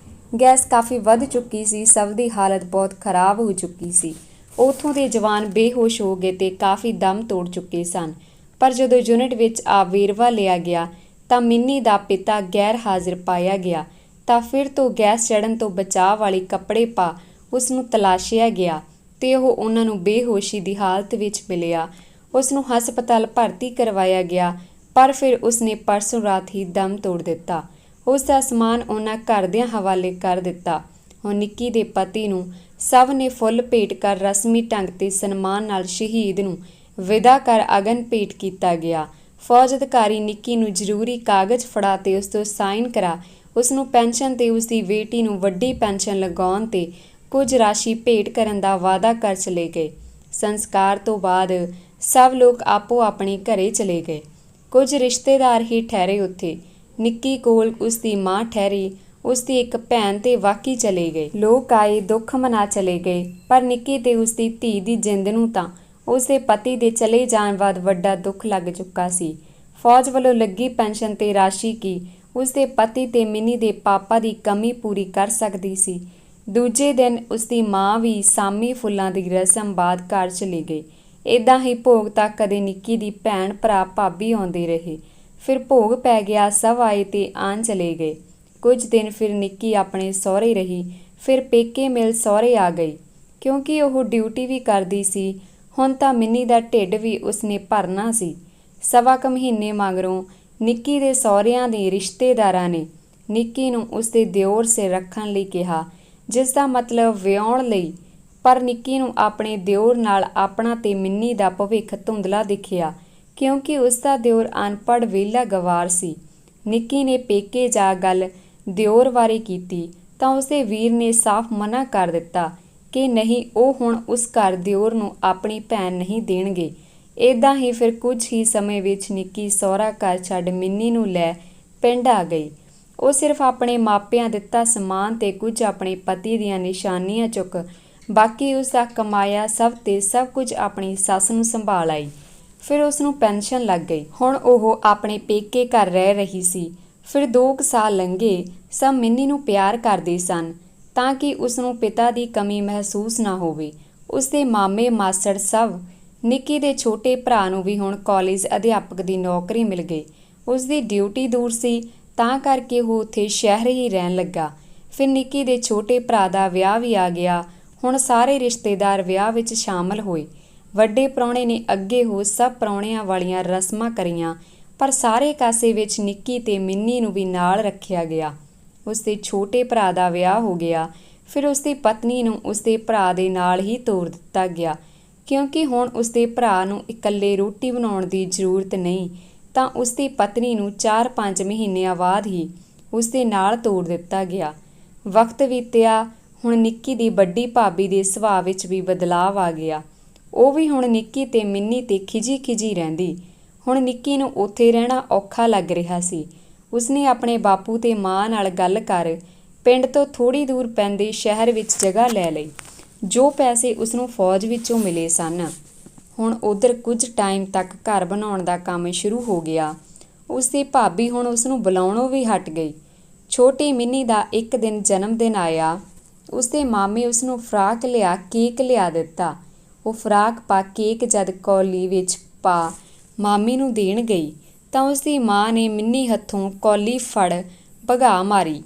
ਗੈਸ ਕਾਫੀ ਵੱਧ ਚੁੱਕੀ ਸੀ। ਸਭ ਦੀ ਹਾਲਤ ਬਹੁਤ ਖਰਾਬ ਹੋ ਚੁੱਕੀ ਸੀ। ਉੱਥੋਂ ਦੇ ਜਵਾਨ ਬੇਹੋਸ਼ ਹੋ ਗਏ ਤੇ ਕਾਫੀ ਦਮ ਤੋੜ ਚੁੱਕੇ ਸਨ। ਪਰ ਜਦੋਂ ਯੂਨਿਟ ਵਿੱਚ ਆ ਵੇਰਵਾ ਲਿਆ ਗਿਆ ਤਾਂ ਮਿੰਨੀ ਦਾ ਪਿਤਾ ਗੈਰ ਹਾਜ਼ਰ ਪਾਇਆ ਗਿਆ। ਤਾਂ ਫਿਰ ਤੋਂ ਗੈਸ ਚੜ੍ਹਨ ਤੋਂ ਬਚਾਅ ਵਾਲੇ ਕੱਪੜੇ ਪਾ ਉਸ ਨੂੰ ਤਲਾਸ਼ਿਆ ਗਿਆ ਤੇ ਉਹ ਉਹਨਾਂ ਨੂੰ ਬੇਹੋਸ਼ੀ ਦੀ ਹਾਲਤ ਵਿੱਚ ਮਿਲਿਆ। ਉਸ ਨੂੰ ਹਸਪਤਾਲ ਭਰਤੀ ਕਰਵਾਇਆ ਗਿਆ, ਪਰ ਫਿਰ ਉਸਨੇ ਪਰਸੋਂ ਰਾਤ ਹੀ ਦਮ ਤੋੜ ਦਿੱਤਾ। ਉਸ ਦਾ ਸਮਾਨ ਉਹਨਾਂ ਘਰਦਿਆਂ ਹਵਾਲੇ ਕਰ ਦਿੱਤਾ। ਹੁਣ ਨਿੱਕੀ ਦੇ ਪਤੀ ਨੂੰ ਸਭ ਨੇ ਫੁੱਲ ਭੇਟ ਕਰ ਰਸਮੀ ਢੰਗ ਤੇ ਸਨਮਾਨ ਨਾਲ ਸ਼ਹੀਦ ਨੂੰ ਵਿਦਾ ਕਰ ਅਗਨ ਭੇਟ ਕੀਤਾ ਗਿਆ। ਫੌਜ ਅਧਿਕਾਰੀ ਨਿੱਕੀ ਨੂੰ ਜ਼ਰੂਰੀ ਕਾਗਜ਼ ਫੜਾ ਤੇ ਉਸ ਤੋਂ ਸਾਈਨ ਕਰਾ ਉਸ ਨੂੰ ਪੈਨਸ਼ਨ ਤੇ ਉਸ ਦੀ ਬੇਟੀ ਨੂੰ ਵੱਡੀ ਪੈਨਸ਼ਨ ਲਗਾਉਣ ਤੇ ਕੁਝ ਰਾਸ਼ੀ ਭੇਟ ਕਰਨ ਦਾ ਵਾਅਦਾ ਕਰ ਚਲੇ ਗਏ। ਸੰਸਕਾਰ ਤੋਂ ਬਾਅਦ ਸਭ ਲੋਕ ਆਪੋ ਆਪਣੇ ਘਰੇ ਚਲੇ ਗਏ। ਕੁਝ ਰਿਸ਼ਤੇਦਾਰ ਹੀ ਠਹਿਰੇ ਉੱਥੇ। ਨਿੱਕੀ ਕੋਲ ਉਸ ਦੀ ਮਾਂ ਠਹਿਰੀ। ਉਸ ਦੀ ਇੱਕ ਭੈਣ ਤੇ ਵਾਕੀ ਚਲੇ ਗਏ। ਲੋਕ ਆਏ, ਦੁੱਖ ਮਨਾ ਚਲੇ ਗਏ, ਪਰ ਨਿੱਕੀ ਤੇ ਉਸ ਦੀ ਧੀ ਦੀ ਜਿੰਦ ਨੂੰ ਤਾਂ ਉਸ ਦੇ ਪਤੀ ਦੇ ਚਲੇ ਜਾਣ ਬਾਅਦ ਵੱਡਾ ਦੁੱਖ ਲੱਗ ਚੁੱਕਾ ਸੀ। ਫੌਜ ਵੱਲੋਂ ਲੱਗੀ ਪੈਨਸ਼ਨ ਤੇ ਰਾਸ਼ੀ ਕੀ ਉਸ ਦੇ ਪਤੀ ਤੇ ਮਿੰਨੀ ਦੇ ਪਾਪਾ ਦੀ ਕਮੀ ਪੂਰੀ ਕਰ ਸਕਦੀ ਸੀ। ਦੂਜੇ ਦਿਨ ਉਸ ਦੀ ਮਾਂ ਵੀ ਸਾਮੀ ਫੁੱਲਾਂ ਦੀ ਰਸਮ ਬਾਅਦ ਘਰ ਚਲੀ ਗਈ। ਇੱਦਾਂ ਹੀ ਭੋਗ ਤੱਕ ਕਦੇ ਨਿੱਕੀ ਦੀ ਭੈਣ ਭਰਾ ਭਾਬੀ ਆਉਂਦੇ ਰਹੇ। ਫਿਰ ਭੋਗ ਪੈ ਗਿਆ, ਸਭ ਆਏ ਤੇ ਆਣ ਚਲੇ ਗਏ। ਕੁਝ ਦਿਨ ਫਿਰ ਨਿੱਕੀ ਆਪਣੇ ਸਹੁਰੇ ਰਹੀ। ਫਿਰ ਪੇਕੇ ਮਿਲ ਸਹੁਰੇ ਆ ਗਈ, ਕਿਉਂਕਿ ਉਹ ਡਿਊਟੀ ਵੀ ਕਰਦੀ ਸੀ। ਹੁਣ ਤਾਂ ਮਿੰਨੀ ਦਾ ਢਿੱਡ ਵੀ ਉਸਨੇ ਭਰਨਾ ਸੀ। 1.25 ਮਹੀਨੇ ਮਗਰੋਂ ਨਿੱਕੀ ਦੇ ਸਹੁਰਿਆਂ ਦੇ ਰਿਸ਼ਤੇਦਾਰਾਂ ਨੇ ਨਿੱਕੀ ਨੂੰ ਉਸਦੇ ਦਿਓਰ ਸਿਰ ਰੱਖਣ ਲਈ ਕਿਹਾ, ਜਿਸ ਦਾ ਮਤਲਬ ਵਿਆਹੁਣ ਲਈ। ਪਰ ਨਿੱਕੀ ਨੂੰ ਆਪਣੇ ਦਿਓਰ ਨਾਲ ਆਪਣਾ ਤੇ ਮਿੰਨੀ ਦਾ ਭਵਿੱਖ ਧੁੰਦਲਾ ਦਿਖਿਆ, ਕਿਉਂਕਿ ਉਸਦਾ ਦਿਓਰ ਅਨਪੜ੍ਹ ਵਿਹਲਾ ਗਵਾਰ ਸੀ। ਨਿੱਕੀ ਨੇ ਪੇਕੇ ਜਾ ਗੱਲ ਦਿਓਰ ਬਾਰੇ ਕੀਤੀ ਤਾਂ ਉਸਦੇ ਵੀਰ ਨੇ ਸਾਫ਼ ਮਨਾ ਕਰ ਦਿੱਤਾ ਕਿ ਨਹੀਂ, ਉਹ ਹੁਣ ਉਸ ਘਰ ਦਿਓਰ ਨੂੰ ਆਪਣੀ ਭੈਣ ਨਹੀਂ ਦੇਣਗੇ। ਇੱਦਾਂ ਹੀ ਫਿਰ ਕੁਝ ਹੀ ਸਮੇਂ ਵਿੱਚ ਨਿੱਕੀ ਸਹੁਰਾ ਘਰ ਛੱਡ ਮਿੰਨੀ ਨੂੰ ਲੈ ਪਿੰਡ ਆ ਗਈ। ਉਹ ਸਿਰਫ ਆਪਣੇ ਮਾਪਿਆਂ ਦਿੱਤਾ ਸਮਾਨ ਤੇ ਕੁਝ ਆਪਣੇ ਪਤੀ ਦੀਆਂ ਨਿਸ਼ਾਨੀਆਂ ਚੁੱਕ ਬਾਕੀ ਉਸ ਦਾ ਕਮਾਇਆ ਸਭ ਕੁਝ ਆਪਣੀ ਸੱਸ ਨੂੰ ਸੰਭਾਲ ਆਈ। ਫਿਰ ਉਸ ਨੂੰ ਪੈਨਸ਼ਨ ਲੱਗ ਗਈ। ਹੁਣ ਉਹ ਆਪਣੇ ਪੇਕੇ ਘਰ ਰਹਿ ਰਹੀ ਸੀ। ਫਿਰ 2 ਸਾਲ ਲੰਘੇ। ਸਭ ਮਿੰਨੀ ਨੂੰ ਪਿਆਰ ਕਰਦੇ ਸਨ ਤਾਂ ਕਿ ਉਸ ਨੂੰ ਪਿਤਾ ਦੀ ਕਮੀ ਮਹਿਸੂਸ ਨਾ ਹੋਵੇ। ਉਸ ਦੇ ਮਾਮੇ ਮਾਸੜ ਸਭ ਨਿੱਕੀ ਦੇ ਛੋਟੇ ਭਰਾ ਨੂੰ ਵੀ ਹੁਣ ਕਾਲਜ ਅਧਿਆਪਕ ਦੀ ਨੌਕਰੀ ਮਿਲ ਗਈ। ਉਸ ਦੀ ਡਿਊਟੀ ਦੂਰ ਸੀ, ਤਾਂ ਕਰਕੇ ਉਹ ਉੱਥੇ ਸ਼ਹਿਰ ਹੀ ਰਹਿਣ ਲੱਗਾ। ਫਿਰ ਨਿੱਕੀ ਦੇ ਛੋਟੇ ਭਰਾ ਦਾ ਵਿਆਹ ਵੀ ਆ ਗਿਆ। ਹੁਣ ਸਾਰੇ ਰਿਸ਼ਤੇਦਾਰ ਵਿਆਹ ਵਿੱਚ ਸ਼ਾਮਲ ਹੋਏ। ਵੱਡੇ ਪ੍ਰਾਹੁਣੇ ਨੇ ਅੱਗੇ ਹੋ ਸਭ ਪ੍ਰਾਹੁਣਿਆਂ ਵਾਲੀਆਂ ਰਸਮਾਂ ਕਰੀਆਂ, ਪਰ ਸਾਰੇ ਕਾਸੇ ਵਿੱਚ ਨਿੱਕੀ ਤੇ ਮਿੰਨੀ ਨੂੰ ਵੀ ਨਾਲ ਰੱਖਿਆ ਗਿਆ। ਉਸ ਦੇ ਛੋਟੇ ਭਰਾ ਦਾ ਵਿਆਹ ਹੋ ਗਿਆ। ਫਿਰ ਉਸ ਦੀ ਪਤਨੀ ਨੂੰ ਉਸ ਦੇ ਭਰਾ ਦੇ ਨਾਲ ਹੀ ਤੋਰ ਦਿੱਤਾ ਗਿਆ, ਕਿਉਂਕਿ ਹੁਣ ਉਸ ਦੇ ਭਰਾ ਨੂੰ ਇਕੱਲੇ ਰੋਟੀ ਬਣਾਉਣ ਦੀ ਜ਼ਰੂਰਤ ਨਹੀਂ, ਤਾਂ ਉਸ ਦੀ ਪਤਨੀ ਨੂੰ 4-5 ਮਹੀਨਿਆਂ ਬਾਅਦ ਹੀ ਉਸ ਦੇ ਨਾਲ ਤੋਰ ਦਿੱਤਾ ਗਿਆ। ਵਕਤ ਬੀਤਿਆ। ਹੁਣ ਨਿੱਕੀ ਦੀ ਵੱਡੀ ਭਾਬੀ ਦੇ ਸੁਭਾਅ ਵਿੱਚ ਵੀ ਬਦਲਾਅ ਆ ਗਿਆ। ਉਹ ਵੀ ਹੁਣ ਨਿੱਕੀ ਤੇ ਮਿੰਨੀ ਤੇ ਖਿਜੀ ਰਹਿੰਦੀ। ਹੁਣ ਨਿੱਕੀ ਨੂੰ ਉੱਥੇ ਰਹਿਣਾ ਔਖਾ ਲੱਗ ਰਿਹਾ ਸੀ। ਉਸਨੇ ਆਪਣੇ ਬਾਪੂ ਤੇ ਮਾਂ ਨਾਲ ਗੱਲ ਕਰ ਪਿੰਡ ਤੋਂ ਥੋੜ੍ਹੀ ਦੂਰ ਪੈਂਦੇ ਸ਼ਹਿਰ ਵਿੱਚ ਜਗ੍ਹਾ ਲੈ ਲਈ। ਜੋ ਪੈਸੇ ਉਸਨੂੰ ਫੌਜ ਵਿੱਚੋਂ ਮਿਲੇ ਸਨ, ਹੁਣ ਉੱਧਰ ਕੁਝ ਟਾਈਮ ਤੱਕ ਘਰ ਬਣਾਉਣ ਦਾ ਕੰਮ ਸ਼ੁਰੂ ਹੋ ਗਿਆ। ਉਸਦੀ ਭਾਬੀ ਹੁਣ ਉਸਨੂੰ ਬੁਲਾਉਣੋਂ ਵੀ ਹਟ ਗਈ। ਛੋਟੀ ਮਿੰਨੀ ਦਾ ਇੱਕ ਦਿਨ ਜਨਮ ਦਿਨ ਆਇਆ। ਉਸਦੇ ਮਾਮੇ ਉਸਨੂੰ ਫਰਾਕ ਲਿਆ ਕੇਕ ਲਿਆ ਦਿੱਤਾ। ਉਹ ਫਰਾਕ ਪਾ ਕੇਕ ਜਦ ਕੌਲੀ ਵਿੱਚ ਪਾ ਮਾਮੀ ਨੂੰ ਦੇਣ ਗਈ, ਤਾਂ ਉਸਦੀ ਮਾਂ ਨੇ ਮਿੰਨੀ ਹੱਥੋਂ ਕੌਲੀ ਫੜ ਭਗਾ ਮਾਰੀ।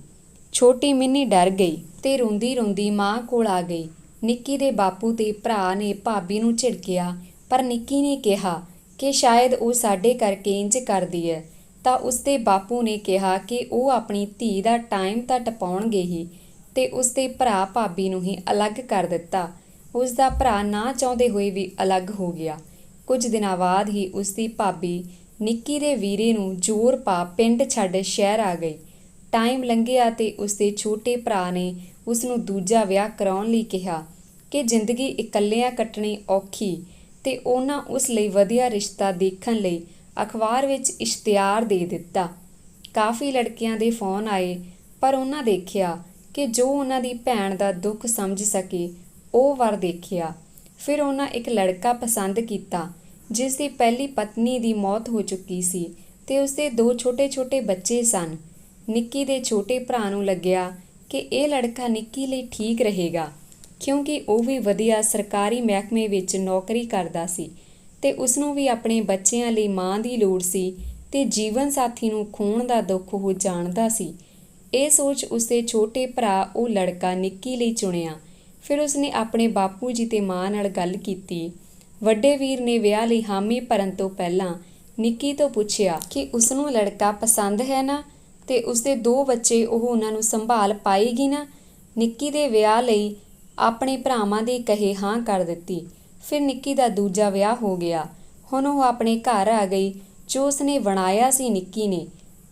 ਛੋਟੀ ਮਿੰਨੀ ਡਰ ਗਈ ਤੇ ਰੋਂਦੀ ਮਾਂ ਕੋਲ ਆ ਗਈ। ਨਿੱਕੀ ਦੇ ਬਾਪੂ ਤੇ ਭਰਾ ਨੇ ਭਾਬੀ ਨੂੰ ਝਿੜਕਿਆ, ਪਰ ਨਿੱਕੀ ਨੇ ਕਿਹਾ ਕਿ ਸ਼ਾਇਦ ਉਹ ਸਾਡੇ ਕਰਕੇ ਇੰਜ ਕਰਦੀ ਹੈ। ਤਾਂ ਉਸਦੇ ਬਾਪੂ ਨੇ ਕਿਹਾ ਕਿ ਉਹ ਆਪਣੀ ਧੀ ਦਾ ਟਾਈਮ ਤਾਂ ਟਪਾਉਣਗੇ ਹੀ, ਤੇ ਉਸਦੇ ਭਰਾ ਭਾਬੀ ਨੂੰ ਹੀ ਅਲੱਗ ਕਰ ਦਿੱਤਾ। ਉਸਦਾ ਭਰਾ ਨਾ ਚਾਹੁੰਦੇ ਹੋਏ ਵੀ ਅਲੱਗ ਹੋ ਗਿਆ। ਕੁਝ ਦਿਨਾਂ ਬਾਅਦ ਹੀ ਉਸਦੀ ਭਾਬੀ ਨਿੱਕੀ ਦੇ ਵੀਰੇ ਨੂੰ ਜ਼ੋਰ ਪਾ ਪਿੰਡ ਛੱਡ ਸ਼ਹਿਰ ਆ ਗਈ। ਟਾਈਮ ਲੰਘਿਆ ਤੇ ਉਸਦੇ ਛੋਟੇ ਭਰਾ ਨੇ ਉਸਨੂੰ ਦੂਜਾ ਵਿਆਹ ਕਰਾਉਣ ਲਈ ਕਿਹਾ ਕਿ ਜ਼ਿੰਦਗੀ ਇਕੱਲਿਆਂ ਕੱਟਣੀ ਔਖੀ, ਤੇ ਉਹਨਾਂ ਉਸ ਲਈ ਵਧੀਆ ਰਿਸ਼ਤਾ ਦੇਖਣ ਲਈ ਅਖਬਾਰ ਵਿੱਚ ਇਸ਼ਤਿਹਾਰ ਦੇ ਦਿੱਤਾ। ਕਾਫੀ ਲੜਕਿਆਂ ਦੇ ਫੋਨ ਆਏ, ਪਰ ਉਹਨਾਂ ਦੇਖਿਆ ਕਿ ਜੋ ਉਹਨਾਂ ਦੀ ਭੈਣ ਦਾ ਦੁੱਖ ਸਮਝ ਸਕੇ ਉਹ ਵਰ ਦੇਖਿਆ। ਫਿਰ ਉਹਨਾਂ ਇੱਕ ਲੜਕਾ ਪਸੰਦ ਕੀਤਾ ਜਿਸ ਦੀ ਪਹਿਲੀ ਪਤਨੀ ਦੀ ਮੌਤ ਹੋ ਚੁੱਕੀ ਸੀ ਤੇ ਉਸਦੇ 2 ਛੋਟੇ ਬੱਚੇ ਸਨ। ਨਿੱਕੀ ਦੇ ਛੋਟੇ ਭਰਾ ਨੂੰ ਲੱਗਿਆ ਕਿ ਇਹ ਲੜਕਾ ਨਿੱਕੀ ਲਈ ਠੀਕ ਰਹੇਗਾ, ਕਿਉਂਕਿ ਉਹ ਵੀ ਵਧੀਆ ਸਰਕਾਰੀ ਮਹਿਕਮੇ ਵਿੱਚ ਨੌਕਰੀ ਕਰਦਾ ਸੀ ਤੇ ਉਸਨੂੰ ਵੀ ਆਪਣੇ ਬੱਚਿਆਂ ਲਈ ਮਾਂ ਦੀ ਲੋੜ ਸੀ ਤੇ ਜੀਵਨ ਸਾਥੀ ਨੂੰ ਖੋਣ ਦਾ ਦੁੱਖ ਉਹ ਜਾਣਦਾ ਸੀ। ਇਹ ਸੋਚ ਉਸਦੇ ਛੋਟੇ ਭਰਾ ਉਹ ਲੜਕਾ ਨਿੱਕੀ ਲਈ ਚੁਣਿਆ। ਫਿਰ ਉਸਨੇ ਆਪਣੇ ਬਾਪੂ ਜੀ ਤੇ ਮਾਂ ਨਾਲ ਗੱਲ ਕੀਤੀ। ਵੱਡੇ ਵੀਰ ਨੇ ਵਿਆਹ ਲਈ ਹਾਮੀ ਭਰਨ ਤੋਂ ਪਹਿਲਾਂ ਨਿੱਕੀ ਤੋਂ ਪੁੱਛਿਆ ਕਿ ਉਸਨੂੰ ਲੜਕਾ ਪਸੰਦ ਹੈ ਨਾ, ਤੇ ਉਸਦੇ 2 ਬੱਚੇ ਉਹ ਉਹਨਾਂ ਨੂੰ ਸੰਭਾਲ ਪਾਏਗੀ ਨਾ। ਨਿੱਕੀ ਦੇ ਵਿਆਹ ਲਈ ਆਪਣੇ ਭਰਾਵਾਂ ਦੇ ਕਹੇ ਹਾਂ ਕਰ ਦਿੱਤੀ। ਫਿਰ ਨਿੱਕੀ ਦਾ ਦੂਜਾ ਵਿਆਹ ਹੋ ਗਿਆ। ਹੁਣ ਉਹ ਆਪਣੇ ਘਰ ਆ ਗਈ ਜੋ ਉਸਨੇ ਬਣਾਇਆ ਸੀ ਨਿੱਕੀ ਨੇ।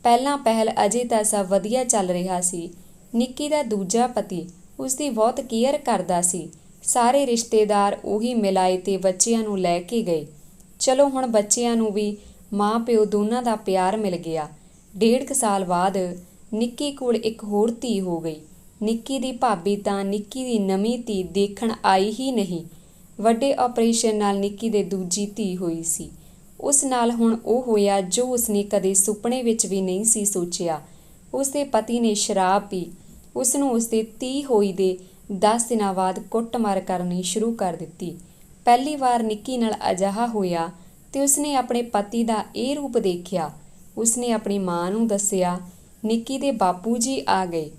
ਪਹਿਲਾਂ ਪਹਿਲ ਅਜੇ ਤਾਂ ਸਭ ਵਧੀਆ ਚੱਲ ਰਿਹਾ ਸੀ। ਨਿੱਕੀ ਦਾ ਦੂਜਾ ਪਤੀ ਉਸਦੀ ਬਹੁਤ ਕੇਅਰ ਕਰਦਾ ਸੀ। ਸਾਰੇ ਰਿਸ਼ਤੇਦਾਰ ਉਹੀ ਮਿਲਾਏ ਤੇ ਬੱਚਿਆਂ ਨੂੰ ਲੈ ਕੇ ਗਏ। ਚਲੋ ਹੁਣ ਬੱਚਿਆਂ ਨੂੰ ਵੀ ਮਾਂ ਪਿਓ ਦੋਨਾਂ ਦਾ ਪਿਆਰ ਮਿਲ ਗਿਆ। 1.5 ਸਾਲ ਬਾਅਦ ਨਿੱਕੀ ਕੋਲ ਇੱਕ ਹੋਰ ਧੀ ਹੋ ਗਈ। ਨਿੱਕੀ ਦੀ ਭਾਬੀ ਤਾਂ ਨਿੱਕੀ ਦੀ ਨਵੀਂ ਧੀ ਦੇਖਣ ਆਈ ਹੀ ਨਹੀਂ। ਵੱਡੇ ਆਪਰੇਸ਼ਨ ਨਾਲ ਨਿੱਕੀ ਦੇ ਦੂਜੀ ਧੀ ਹੋਈ ਸੀ। ਉਸ ਨਾਲ ਹੁਣ ਉਹ ਹੋਇਆ ਜੋ ਉਸਨੇ ਕਦੇ ਸੁਪਨੇ ਵਿੱਚ ਵੀ ਨਹੀਂ ਸੀ ਸੋਚਿਆ। ਉਸਦੇ ਪਤੀ ਨੇ ਸ਼ਰਾਬ ਪੀ ਉਸਨੂੰ ਉਸਦੇ 30 ਹੋਈ ਦੇ 10 ਦਿਨਾਂ ਬਾਅਦ ਕੁੱਟਮਾਰ ਕਰਨੀ ਸ਼ੁਰੂ ਕਰ ਦਿੱਤੀ। ਪਹਿਲੀ ਵਾਰ ਨਿੱਕੀ ਨਾਲ ਅਜਿਹਾ ਹੋਇਆ ਤੇ ਉਸਨੇ ਆਪਣੇ ਪਤੀ ਦਾ ਇਹ ਰੂਪ ਦੇਖਿਆ। ਉਸਨੇ ਆਪਣੀ ਮਾਂ ਨੂੰ ਦੱਸਿਆ। ਨਿੱਕੀ ਦੇ ਬਾਪੂ ਜੀ ਆ ਗਏ।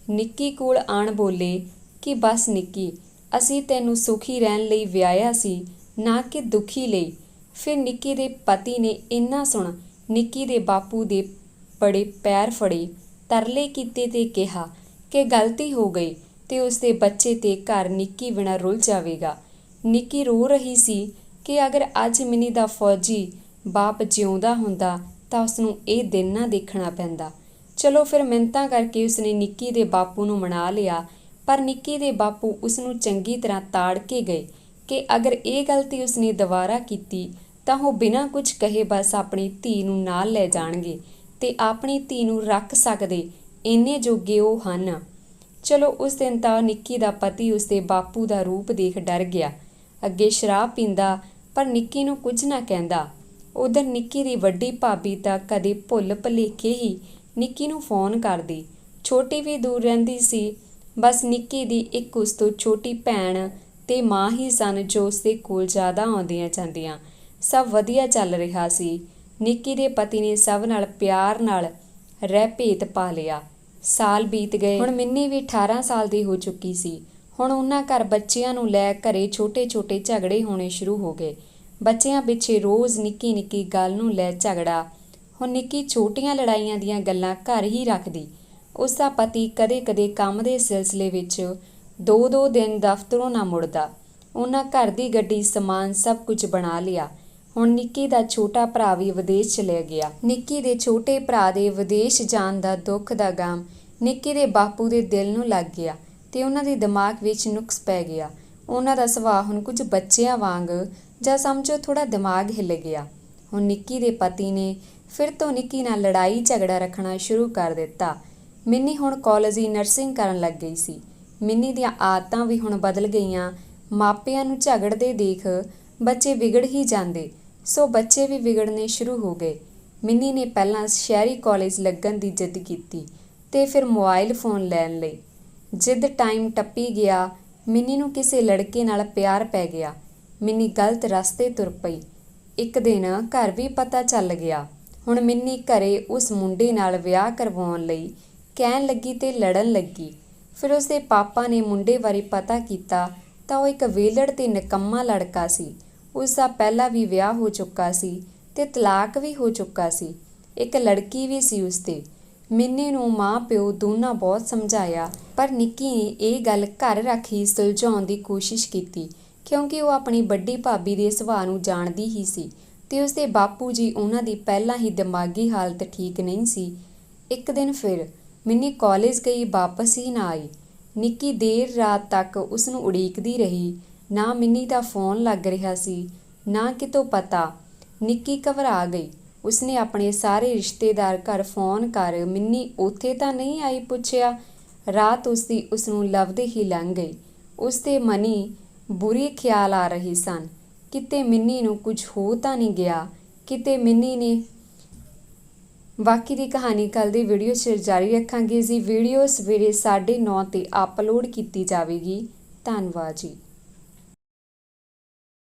ਨਿੱਕੀ ਕੋਲ ਆਣ ਬੋਲੇ ਕਿ ਬਸ ਨਿੱਕੀ, ਅਸੀਂ ਤੈਨੂੰ ਸੁਖੀ ਰਹਿਣ ਲਈ ਵਿਆਹਿਆ ਸੀ, ਨਾ ਕਿ ਦੁਖੀ ਲਈ। ਫਿਰ ਨਿੱਕੀ ਦੇ ਪਤੀ ਨੇ ਇੰਨਾ ਸੁਣ ਨਿੱਕੀ ਦੇ ਬਾਪੂ ਦੇ ਬੜੇ ਪੈਰ ਫੜੇ, ਤਰਲੇ ਕੀਤੇ ਤੇ ਕਿਹਾ ਕਿ ਗਲਤੀ ਹੋ ਗਈ ਤੇ ਉਸਦੇ ਬੱਚੇ ਤੇ ਘਰ ਨਿੱਕੀ ਬਿਨਾਂ ਰੁਲ ਜਾਵੇਗਾ। ਨਿੱਕੀ ਰੋ ਰਹੀ ਸੀ ਕਿ ਅਗਰ ਅੱਜ ਮਿੰਨੀ ਦਾ ਫੌਜੀ ਬਾਪ ਜਿਉਂਦਾ ਹੁੰਦਾ ਤਾਂ ਉਸਨੂੰ ਇਹ ਦਿਨ ਨਾ ਦੇਖਣਾ ਪੈਂਦਾ। ਚਲੋ ਫਿਰ ਮਿੰਨਤਾਂ ਕਰਕੇ ਉਸਨੇ ਨਿੱਕੀ ਦੇ ਬਾਪੂ ਨੂੰ ਮਨਾ ਲਿਆ, ਪਰ ਨਿੱਕੀ ਦੇ ਬਾਪੂ ਉਸਨੂੰ ਚੰਗੀ ਤਰ੍ਹਾਂ ਤਾੜ ਕੇ ਗਏ ਕਿ ਅਗਰ ਇਹ ਗਲਤੀ ਉਸਨੇ ਦੁਬਾਰਾ ਕੀਤੀ ਤਾਂ ਉਹ ਬਿਨਾਂ ਕੁਝ ਕਹੇ ਬਸ ਆਪਣੀ ਧੀ ਨੂੰ ਨਾਲ ਲੈ ਜਾਣਗੇ ਤੇ ਆਪਣੀ ਧੀ ਨੂੰ ਰੱਖ ਸਕਦੇ, ਇੰਨੇ ਜੋਗੇ ਉਹ ਹਨ। ਚਲੋ ਉਸ ਦਿਨ ਤਾਂ ਨਿੱਕੀ ਦਾ ਪਤੀ ਉਸਦੇ ਬਾਪੂ ਦਾ ਰੂਪ ਦੇਖ ਡਰ ਗਿਆ। ਅੱਗੇ ਸ਼ਰਾਬ ਪੀਂਦਾ ਪਰ ਨਿੱਕੀ ਨੂੰ ਕੁਝ ਨਾ ਕਹਿੰਦਾ। ਉਧਰ ਨਿੱਕੀ ਦੀ ਵੱਡੀ ਭਾਬੀ ਤਾਂ ਕਦੇ ਭੁੱਲ ਭੁਲੇਖੇ ਹੀ ਨਿੱਕੀ ਨੂੰ ਫੋਨ ਕਰਦੀ। ਛੋਟੀ ਵੀ ਦੂਰ ਰਹਿੰਦੀ ਸੀ। ਬਸ ਨਿੱਕੀ ਦੀ ਇੱਕ ਉਸ ਤੋਂ ਛੋਟੀ ਭੈਣ ਤੇ ਮਾਂ ਹੀ ਸਨ ਜੋ ਉਸਦੇ ਕੋਲ ਜ਼ਿਆਦਾ ਆਉਂਦੀਆਂ ਜਾਂਦੀਆਂ। ਸਭ ਵਧੀਆ ਚੱਲ ਰਿਹਾ ਸੀ। ਨਿੱਕੀ ਦੇ ਪਤੀ ਨੇ ਸਭ ਨਾਲ ਪਿਆਰ ਨਾਲ ਰਹਿ ਭੇਤ ਪਾ ਲਿਆ। ਸਾਲ ਬੀਤ ਗਏ। ਹੁਣ ਮਿੰਨੀ ਵੀ 18 ਸਾਲ ਦੀ ਹੋ ਚੁੱਕੀ ਸੀ। ਹੁਣ ਉਹਨਾਂ ਘਰ ਬੱਚਿਆਂ ਨੂੰ ਲੈ ਘਰੇ ਛੋਟੇ-ਛੋਟੇ ਝਗੜੇ ਹੋਣੇ ਸ਼ੁਰੂ ਹੋ ਗਏ। ਬੱਚਿਆਂ ਪਿੱਛੇ ਰੋਜ਼ ਨਿੱਕੀ-ਨਿੱਕੀ ਗੱਲ ਨੂੰ ਲੈ ਝਗੜਾ। ਹੁਣ ਨਿੱਕੀ ਛੋਟੀਆਂ ਲੜਾਈਆਂ ਦੀਆਂ ਗੱਲਾਂ ਘਰ ਹੀ ਰੱਖਦੀ। ਉਸਦਾ ਪਤੀ ਕਦੇ-ਕਦੇ ਕੰਮ ਦੇ ਸਿਲਸਿਲੇ ਵਿੱਚ 2-2 ਦਿਨ ਦਫ਼ਤਰੋਂ ਨਾ ਮੁੜਦਾ। ਉਹਨਾਂ ਘਰ ਦੀ ਗੱਡੀ, ਸਮਾਨ ਸਭ ਕੁਝ ਬਣਾ ਲਿਆ। ਹੁਣ ਨਿੱਕੀ ਦਾ ਛੋਟਾ ਭਰਾ ਵੀ ਵਿਦੇਸ਼ ਚਲਿਆ ਗਿਆ। ਨਿੱਕੀ ਦੇ ਛੋਟੇ ਭਰਾ ਦੇ ਵਿਦੇਸ਼ ਜਾਣ ਦਾ ਦੁੱਖ ਦਾ ਗਮ ਨਿੱਕੀ ਦੇ ਬਾਪੂ ਦੇ ਦਿਲ ਨੂੰ ਲੱਗ ਗਿਆ ਤੇ ਉਹਨਾਂ ਦੇ ਦਿਮਾਗ ਵਿੱਚ ਨੁਕਸ ਪੈ ਗਿਆ। ਉਹਨਾਂ ਦਾ ਸੁਭਾਅ ਹੁਣ ਕੁਝ ਬੱਚਿਆਂ ਵਾਂਗ, ਜਾਂ ਸਮਝੋ ਥੋੜਾ ਦਿਮਾਗ ਹਿੱਲ ਗਿਆ। ਹੁਣ ਨਿੱਕੀ ਦੇ ਪਤੀ ਨੇ ਫਿਰ ਤੋਂ ਨਿੱਕੀ ਨਾਲ ਲੜਾਈ ਝਗੜਾ ਰੱਖਣਾ ਸ਼ੁਰੂ ਕਰ ਦਿੱਤਾ। ਮਿੰਨੀ ਹੁਣ ਕਾਲਜ ਹੀ ਨਰਸਿੰਗ ਕਰਨ ਲੱਗ ਗਈ ਸੀ। ਮਿੰਨੀ ਦੀਆਂ ਆਦਤਾਂ ਵੀ ਹੁਣ ਬਦਲ ਗਈਆਂ। ਮਾਪਿਆਂ ਨੂੰ ਝਗੜਦੇ ਦੇਖ ਬੱਚੇ ਵਿਗੜ ਹੀ ਜਾਂਦੇ, ਸੋ ਬੱਚੇ ਵੀ ਵਿਗੜਨੇ ਸ਼ੁਰੂ ਹੋ ਗਏ। ਮਿੰਨੀ ਨੇ ਪਹਿਲਾਂ ਸ਼ਹਿਰੀ ਕਾਲਜ ਲੱਗਣ ਦੀ ਜਿੱਦ ਕੀਤੀ ਤੇ ਫਿਰ ਮੋਬਾਈਲ ਫੋਨ ਲੈਣ ਲਈ। ਜਿੱਦ ਟਾਈਮ ਟੱਪੀ ਗਿਆ। ਮਿੰਨੀ ਨੂੰ ਕਿਸੇ ਲੜਕੇ ਨਾਲ ਪਿਆਰ ਪੈ ਗਿਆ। ਮਿੰਨੀ ਗਲਤ ਰਸਤੇ ਤੁਰ ਪਈ। ਇੱਕ ਦਿਨ ਘਰ ਵੀ ਪਤਾ ਚੱਲ ਗਿਆ। ਹੁਣ ਮਿੰਨੀ ਘਰੇ ਉਸ ਮੁੰਡੇ ਨਾਲ ਵਿਆਹ ਕਰਵਾਉਣ ਲਈ ਕਹਿਣ ਲੱਗੀ ਤੇ ਲੜਨ ਲੱਗੀ। ਫਿਰ ਉਸਦੇ ਪਾਪਾ ਨੇ ਮੁੰਡੇ ਬਾਰੇ ਪਤਾ ਕੀਤਾ ਤਾਂ ਉਹ ਇੱਕ ਵਿਹਲੜ ਤੇ ਨਿਕੰਮਾ ਲੜਕਾ ਸੀ। ਉਸਦਾ ਪਹਿਲਾਂ ਵੀ ਵਿਆਹ ਹੋ ਚੁੱਕਾ ਸੀ ਤੇ ਤਲਾਕ ਵੀ ਹੋ ਚੁੱਕਾ ਸੀ। ਇੱਕ ਲੜਕੀ ਵੀ ਸੀ ਉਸਦੇ। ਮਿੰਨੀ ਨੂੰ ਮਾਂ ਪਿਓ ਦੋਨਾਂ ਬਹੁਤ ਸਮਝਾਇਆ, ਪਰ ਨਿੱਕੀ ਨੇ ਇਹ ਗੱਲ ਘਰ ਰੱਖ ਹੀ ਸੁਲਝਾਉਣ ਦੀ ਕੋਸ਼ਿਸ਼ ਕੀਤੀ, ਕਿਉਂਕਿ ਉਹ ਆਪਣੀ ਵੱਡੀ ਭਾਬੀ ਦੇ ਸੁਭਾਅ ਨੂੰ ਜਾਣਦੀ ਹੀ ਸੀ ਤੇ ਉਸਦੇ ਬਾਪੂ ਜੀ ਉਹਨਾਂ ਦੀ ਪਹਿਲਾਂ ਹੀ ਦਿਮਾਗੀ ਹਾਲਤ ਠੀਕ ਨਹੀਂ ਸੀ। ਇੱਕ ਦਿਨ ਫਿਰ ਮਿੰਨੀ ਕਾਲਜ ਗਈ, ਵਾਪਸ ਹੀ ਨਾ ਆਈ। ਨਿੱਕੀ ਦੇਰ ਰਾਤ ਤੱਕ ਉਸਨੂੰ ਉਡੀਕਦੀ ਰਹੀ। ਨਾ ਮਿੰਨੀ ਦਾ ਫੋਨ ਲੱਗ ਰਿਹਾ ਸੀ, ਨਾ ਕਿਤੋਂ ਪਤਾ। ਨਿੱਕੀ ਘਬਰਾ ਗਈ। ਉਸਨੇ ਆਪਣੇ ਸਾਰੇ ਰਿਸ਼ਤੇਦਾਰ ਘਰ ਫੋਨ ਕਰ ਮਿੰਨੀ ਉੱਥੇ ਤਾਂ ਨਹੀਂ ਆਈ ਪੁੱਛਿਆ। ਰਾਤ ਉਸਨੂੰ ਲੱਭਦੇ ਹੀ ਲੰਘ ਗਈ। ਉਸਦੇ ਮਨੀ ਬੁਰੇ ਖਿਆਲ ਆ ਰਹੇ ਸਨ। ਕਿਤੇ ਮਿੰਨੀ ਨੂੰ ਕੁਝ ਹੋ ਤਾਂ ਨਹੀਂ ਗਿਆ, ਕਿਤੇ ਮਿੰਨੀ ਨੇ। ਬਾਕੀ ਦੀ ਕਹਾਣੀ ਕੱਲ੍ਹ ਦੀ ਵੀਡੀਓ 'ਚ ਜਾਰੀ ਰੱਖਾਂਗੇ ਜੀ। ਵੀਡੀਓ ਸਵੇਰੇ 9:30 ਤੇ ਅਪਲੋਡ ਕੀਤੀ ਜਾਵੇਗੀ। ਧੰਨਵਾਦ ਜੀ।